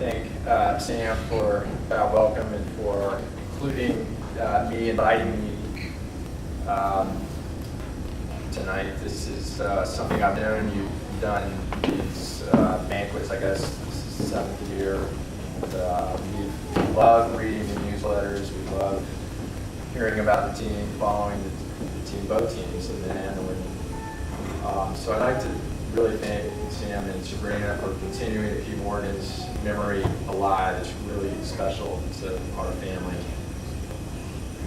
thank Sam for that welcome and for including inviting me tonight. This is something I've known you've done these banquets, I guess this is the 7th year. And, we love reading the newsletters. We love hearing about the team, following the team, both teams, and then and women. So I'd like to really thank Sam and Sabrina for continuing to keep Morgan's memory alive. It's really special to our family.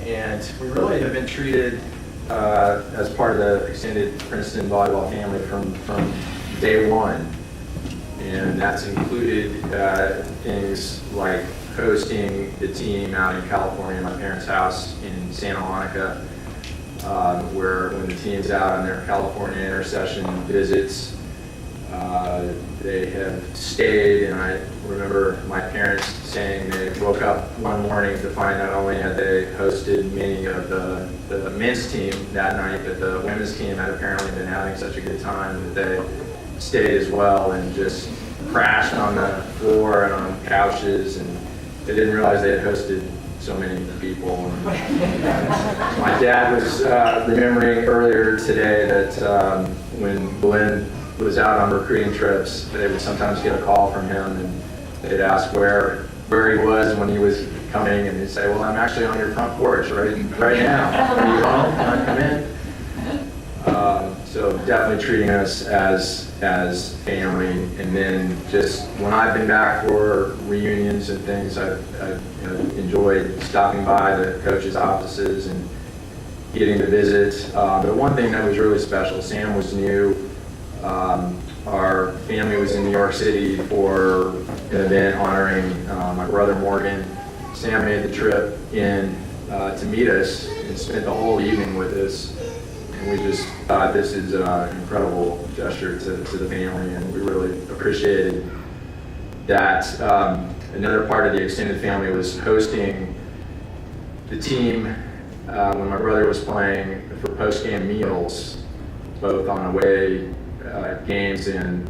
And we really have been treated as part of the extended Princeton volleyball family from day one. And that's included things like hosting the team out in California, my parents' house in Santa Monica, where when the team's out on their California intersession visits, they have stayed, and I remember my parents saying they woke up one morning to find not only had they hosted many of the men's team that night, but the women's team had apparently been having such a good time that they stayed as well and just crashed on the floor and on couches, and they didn't realize they had hosted so many people. My dad was remembering earlier today that when Glenn was out on recruiting trips, they would sometimes get a call from him and they'd ask where he was when he was coming, and he'd say, well, I'm actually on your front porch right now. Are you home? Can I come in? So definitely treating us as family. And then just when I've been back for reunions and things, I've enjoyed stopping by the coaches' offices and getting to visit. But one thing that was really special, Sam was new. Our family was in New York City for an event honoring my brother Morgan. Sam made the trip in to meet us and spent the whole evening with us. And we just thought this is an incredible gesture to the family, and we really appreciated that. Another part of the extended family was hosting the team when my brother was playing for post-game meals, both on away games and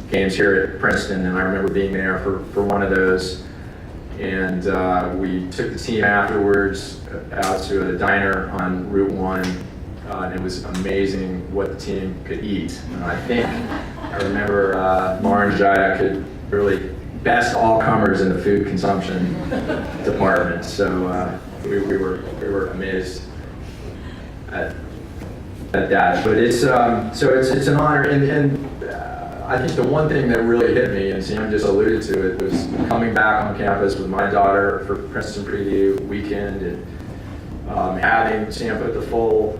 games here at Princeton. And I remember being there for one of those. And we took the team afterwards out to a diner on Route 1. And it was amazing what the team could eat. And I remember Lauren Jaya could really best all comers in the food consumption department. So we were amazed at that. But it's an honor, and I think the one thing that really hit me, and Sam just alluded to it, was coming back on campus with my daughter for Princeton Preview weekend, and having Sam put the full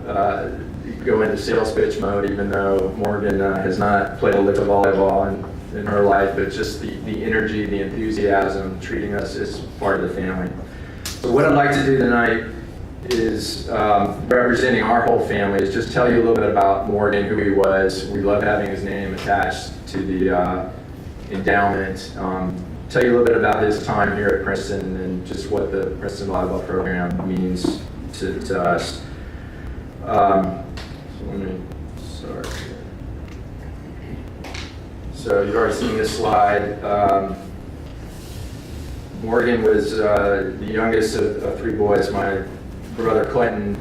go into sales pitch mode, even though Morgan has not played a lick of volleyball in her life, but just the energy, the enthusiasm, treating us as part of the family. So what I'd like to do tonight is, representing our whole family, is just tell you a little bit about Morgan, who he was. We love having his name attached to the endowment. Tell you a little bit about his time here at Princeton and just what the Princeton volleyball program means to us. So let me start here. So you've already seen this slide. Morgan was the youngest of three boys. My brother Clinton,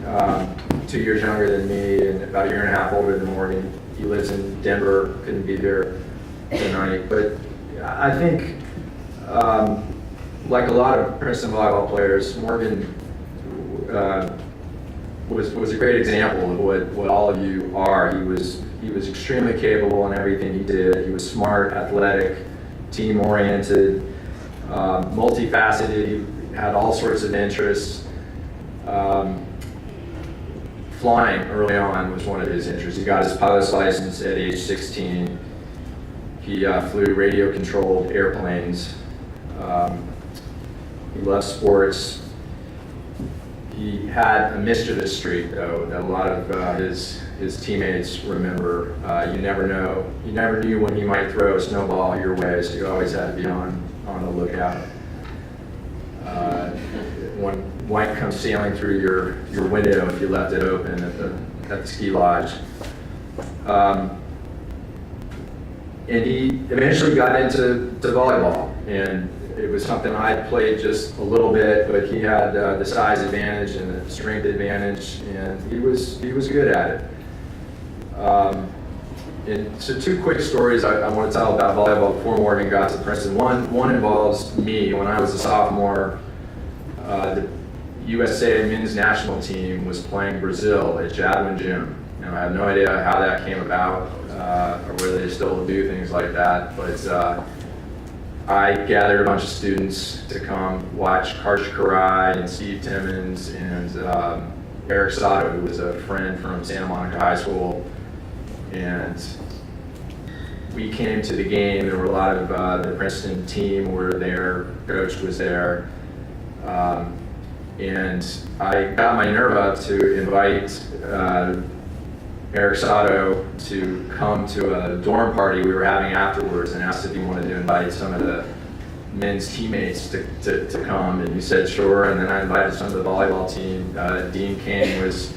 2 years younger than me and about a year and a half older than Morgan. He lives in Denver, couldn't be there tonight. But I think, like a lot of Princeton volleyball players, Morgan was a great example of what all of you are. He was extremely capable in everything he did. He was smart, athletic, team-oriented, multifaceted. He had all sorts of interests. Flying early on was one of his interests. He got his pilot's license at age 16. He flew radio-controlled airplanes. He loved sports. He had a mischievous streak, though, that a lot of his teammates remember. You never knew when he might throw a snowball your way, so you always had to be on the lookout. One might come sailing through your window if you left it open at the ski lodge. And he eventually got into volleyball. And it was something I played just a little bit, but he had the size advantage and the strength advantage, and he was good at it. And so 2 quick stories I want to tell about volleyball before Morgan got to Princeton. One involves me. When I was a sophomore, the USA men's national team was playing Brazil at Jadwin Gym. And I have no idea how that came about, or whether they still do things like that, but I gathered a bunch of students to come watch Karsh Karai and Steve Timmons and Eric Sato, who was a friend from Santa Monica High School. And we came to the game. There were a lot of the Princeton team were there, coach was there. And I got my nerve up to invite Eric Sato to come to a dorm party we were having afterwards, and asked if he wanted to invite some of the men's teammates to come, and he said sure. And then I invited some of the volleyball team. Dean King was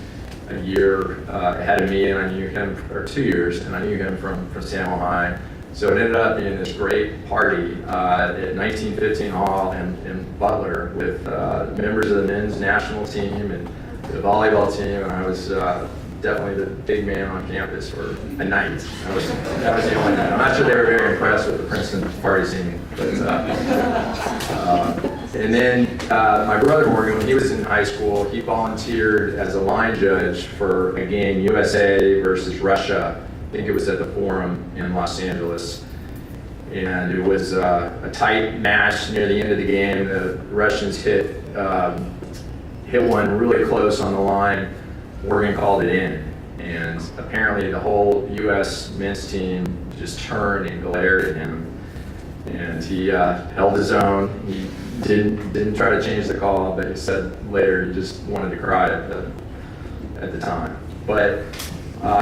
a year ahead of me, and I knew him, or 2 years, and I knew him from Samuel High. So it ended up being this great party at 1915 Hall in Butler with members of the men's national team and the volleyball team, and I was definitely the big man on campus for a night. That was the only night. I'm not sure they were very impressed with the Princeton party scene. But, and then my brother Morgan, when he was in high school, he volunteered as a line judge for a game, USA versus Russia. I think it was at the Forum in Los Angeles. And it was a tight match near the end of the game. The Russians hit one really close on the line. Morgan called it in, and apparently the whole U.S. men's team just turned and glared at him, and he held his own. He didn't try to change the call, but he said later he just wanted to cry at the time. But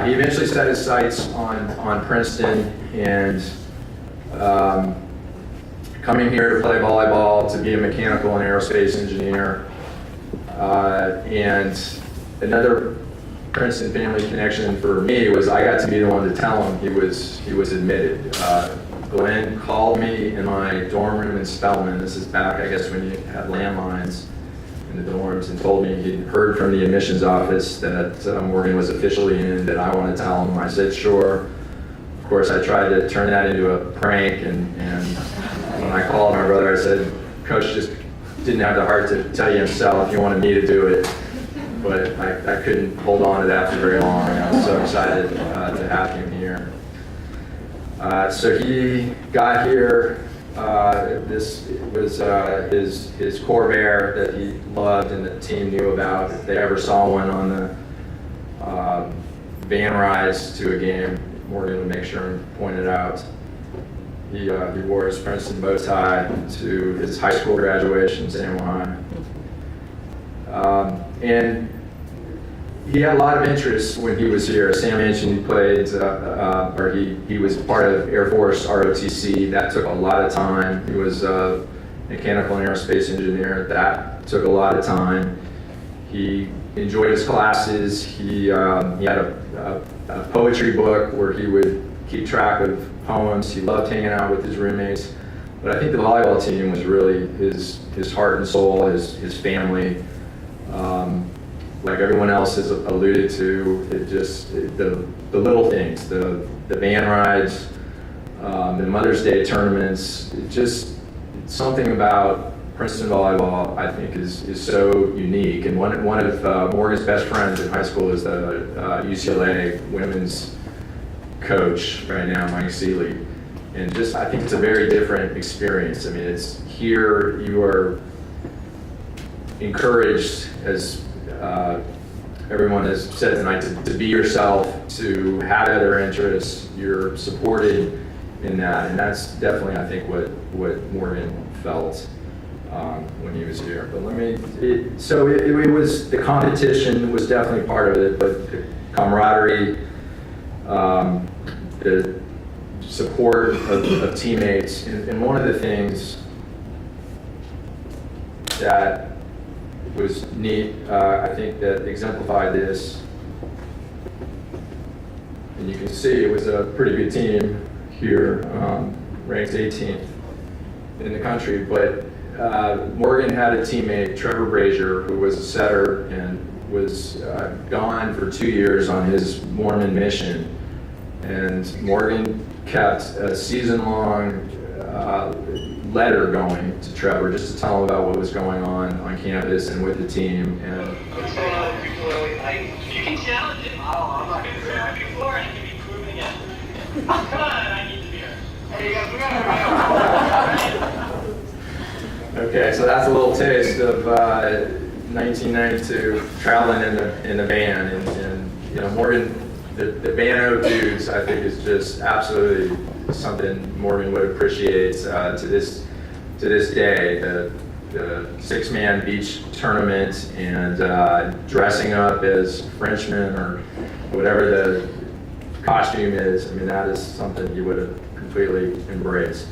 he eventually set his sights on Princeton, and coming here to play volleyball, to be a mechanical and aerospace engineer, and another Princeton family connection for me was I got to be the one to tell him he was admitted. Glenn called me in my dorm room in Spelman. This is back, I guess, when you had landlines in the dorms, and told me he'd heard from the admissions office that Morgan was officially in, that I wanted to tell him. I said sure. Of course, I tried to turn that into a prank, and when I called my brother, I said, Coach just didn't have the heart to tell you himself. He wanted me to do it. But I couldn't hold on to that for very long. I was so excited to have him here. So he got here. This was his Corvair that he loved and the team knew about. If they ever saw one on the van rides to a game, Morgan would make sure and point it out. He wore his Princeton bow tie to his high school graduation, Samuel High. And he had a lot of interest when he was here. As Sam mentioned, he played, or he was part of Air Force ROTC. That took a lot of time. He was a mechanical and aerospace engineer. That took a lot of time. He enjoyed his classes. He had a poetry book where he would keep track of poems. He loved hanging out with his roommates. But I think the volleyball team was really his heart and soul, his family. Like everyone else has alluded to, the little things, the van rides, the Mother's Day tournaments, something about Princeton volleyball I think is so unique. And one of Morgan's best friends in high school is the UCLA women's coach right now, Mike Seeley. And I think it's a very different experience. I mean, it's here you are encouraged, as everyone has said tonight, to be yourself, to have other interests. You're supported in that, and that's definitely, I think, what Morgan felt when he was here. But it was, the competition was definitely part of it, but the camaraderie, the support of teammates, and one of the things that was neat, I think, that exemplified this, and you can see it was a pretty good team here, ranked 18th in the country, but Morgan had a teammate, Trevor Brazier, who was a setter and was gone for 2 years on his Mormon mission. And Morgan kept a season-long letter going to Trevor just to tell him about what was going on campus and with the team. And You can challenge it. I'm not going to do it before and it can be proven again. Come on, I need the beer. Hey, you guys, we got Okay, so that's a little taste of 1992 traveling in the van, and you know, Morgan, the Banquet dudes, I think is just absolutely something Morgan would appreciate to this day. The 6-man beach tournament and dressing up as Frenchmen or whatever the costume is. I mean, that is something you would have completely embraced.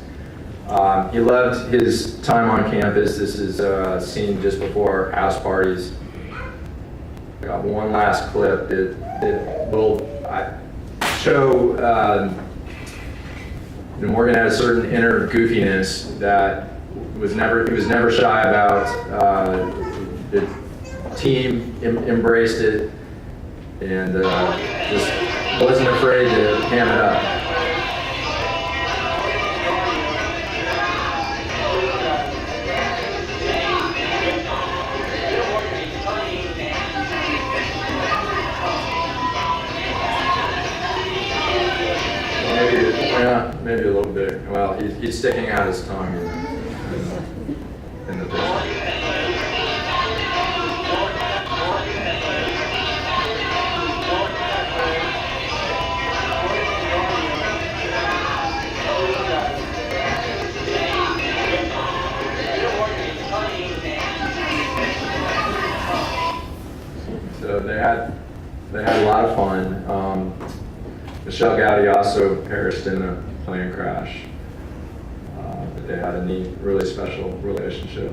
He loved his time on campus. This is seen just before house parties. I got one last clip that will show Morgan had a certain inner goofiness that he was never shy about. The team embraced it and just wasn't afraid to ham it up. Maybe a little bit. Well, he's sticking out his tongue in the picture. So they had a lot of fun. Michelle Gowdy also perished in a plane crash, but they had a neat, really special relationship.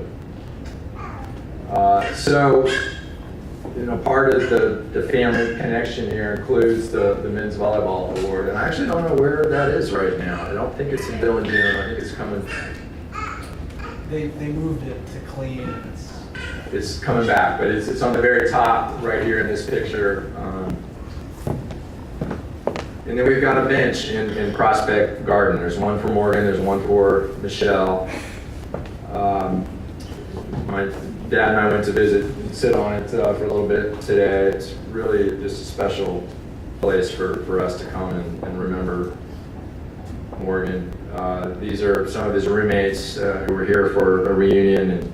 So, you know, part of the family connection here includes the men's volleyball award, and I actually don't know where that is right now. I don't think it's in Bill and June. I think it's coming. They moved it to clean. It's coming back, but it's on the very top right here in this picture. And then we've got a bench in Prospect Garden. There's one for Morgan, there's one for Michelle. My dad and I went to visit and sit on it for a little bit today. It's really just a special place for us to come and remember Morgan. These are some of his roommates who were here for a reunion and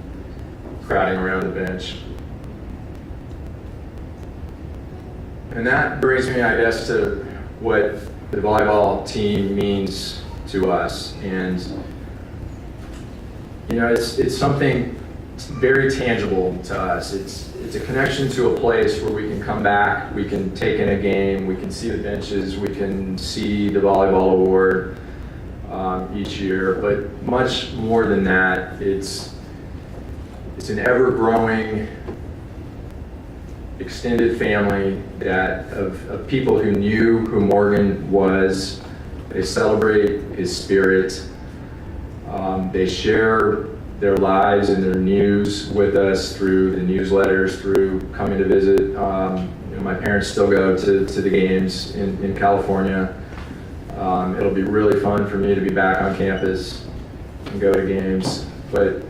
crowding around the bench. And that brings me, I guess, to what the volleyball team means to us. And you know, it's something very tangible to us. It's a connection to a place where we can come back, we can take in a game, we can see the benches, we can see the volleyball award each year. But much more than that, it's an ever-growing extended family of people who knew who Morgan was. They celebrate his spirit. They share their lives and their news with us through the newsletters, through coming to visit. You know, my parents still go to the games in California. It'll be really fun for me to be back on campus and go to games. But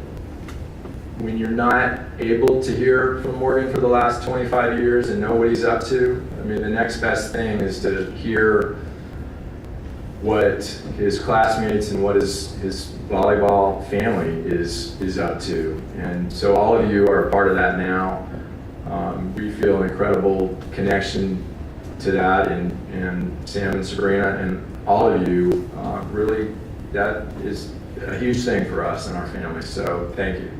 when you're not able to hear from Morgan for the last 25 years and know what he's up to, I mean, the next best thing is to hear what his classmates and what his volleyball family is up to. And so all of you are a part of that now. We feel an incredible connection to that, and Sam and Sabrina and all of you, really, that is a huge thing for us and our family. So thank you.